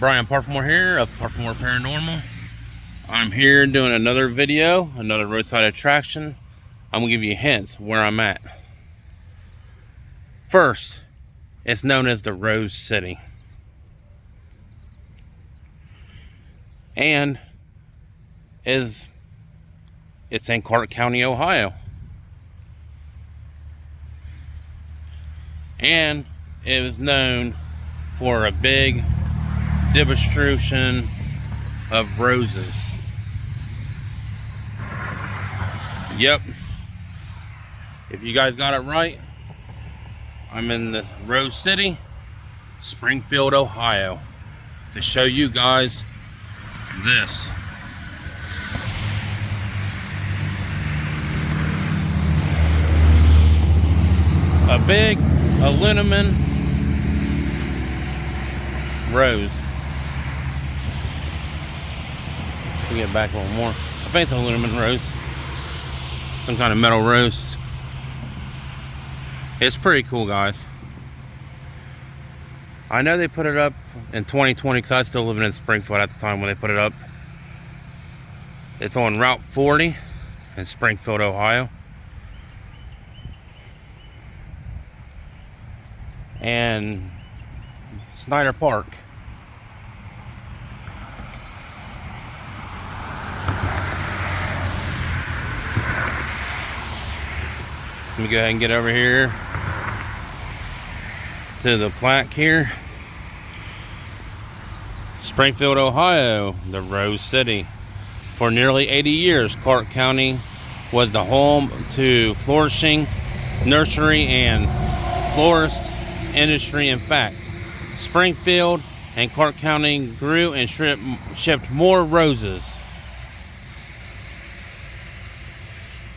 Brian Parthemore here of Parthemore Paranormal. I'm here doing another video, another roadside attraction. I'm gonna give you hints where I'm at. First, it's known as the Rose City. And it's in Clark County, Ohio. And it was known for a big distribution of roses. Yep. If you guys got it right, I'm in the Rose City, Springfield, Ohio, to show you guys this. A big aluminum rose. Let me get back a little more. I think it's an aluminum rose. Some kind of metal rose. It's pretty cool, guys. I know they put it up in 2020 because I was still living in Springfield at the time when they put it up. It's on Route 40 in Springfield, Ohio. And Snyder Park. Let me go ahead and get over here to the plaque here. Springfield, Ohio, the Rose City. For nearly 80 years, Clark County was the home to flourishing nursery and florist industry. In fact, Springfield and Clark County grew and shipped more roses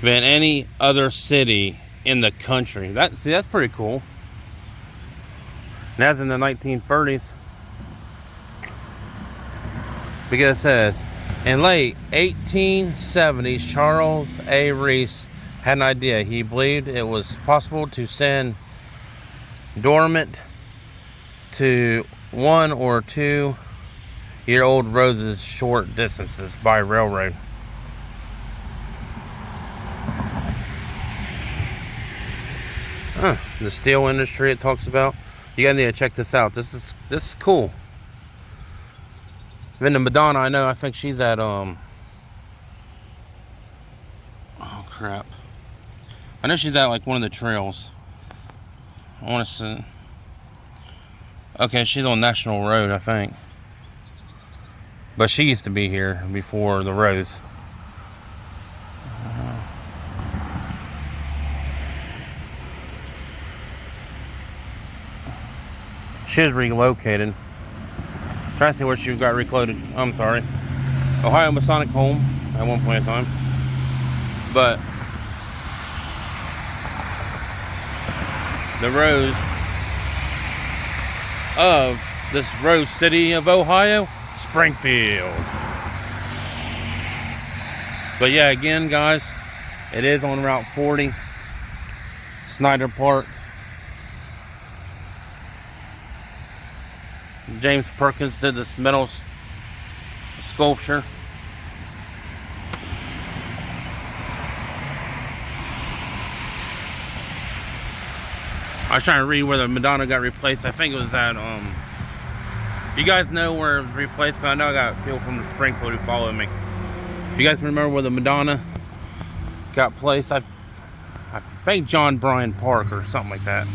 than any other city in the country. That's pretty cool. And that's in the 1930s. Because it says, in late 1870s, Charles A. Reese had an idea. He believed it was possible to send dormant to 1 or 2 year old roses short distances by railroad. The steel industry it talks about. You guys need to check this out. This is cool. Then the Madonna, I think she's at oh crap. I know she's at like one of the trails. I want to see. Okay, she's on National Road, I think. But she used to be here before the Rose. She was relocated. Trying to see where she got recloaded. I'm sorry. Ohio Masonic Home at one point in time. But the Rose of this Rose City of Ohio, Springfield. But yeah, again, guys, it is on Route 40, Snyder Park. James Perkins did this metal sculpture. I was trying to read where the Madonna got replaced. I think it was that, you guys know where it was replaced? Because I know I got people from the Springfield who follow me. If you guys remember where the Madonna got placed, I think John Bryan Park or something like that.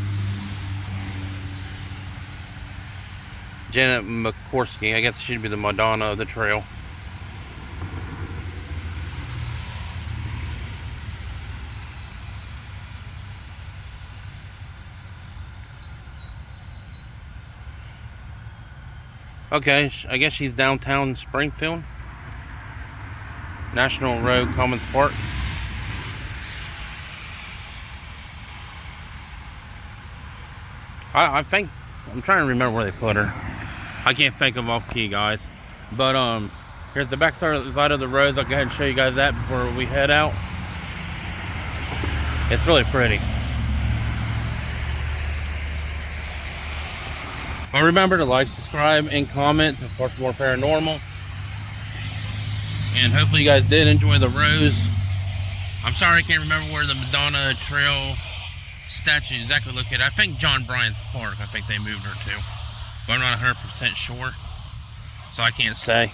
Janet McCorsky, I guess she'd be the Madonna of the trail. Okay, I guess she's downtown Springfield. National Road, Commons Park. I think, I'm trying to remember where they put her. I can't think of off key, guys. But here's the back side of the rose. I'll go ahead and show you guys that before we head out. It's really pretty. But remember to like, subscribe, and comment to Parthemore Paranormal. And hopefully you guys did enjoy the rose. I'm sorry I can't remember where the Madonna Trail statue is exactly located. I think John Bryant's Park. I think they moved her to. But I'm not 100% sure. So I can't say.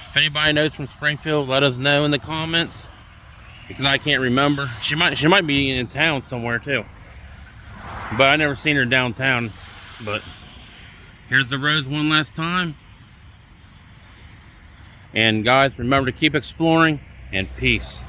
If anybody knows from Springfield, let us know in the comments. Because I can't remember. She might be in town somewhere too. But I never seen her downtown. But here's the rose one last time. And guys, remember to keep exploring, and peace.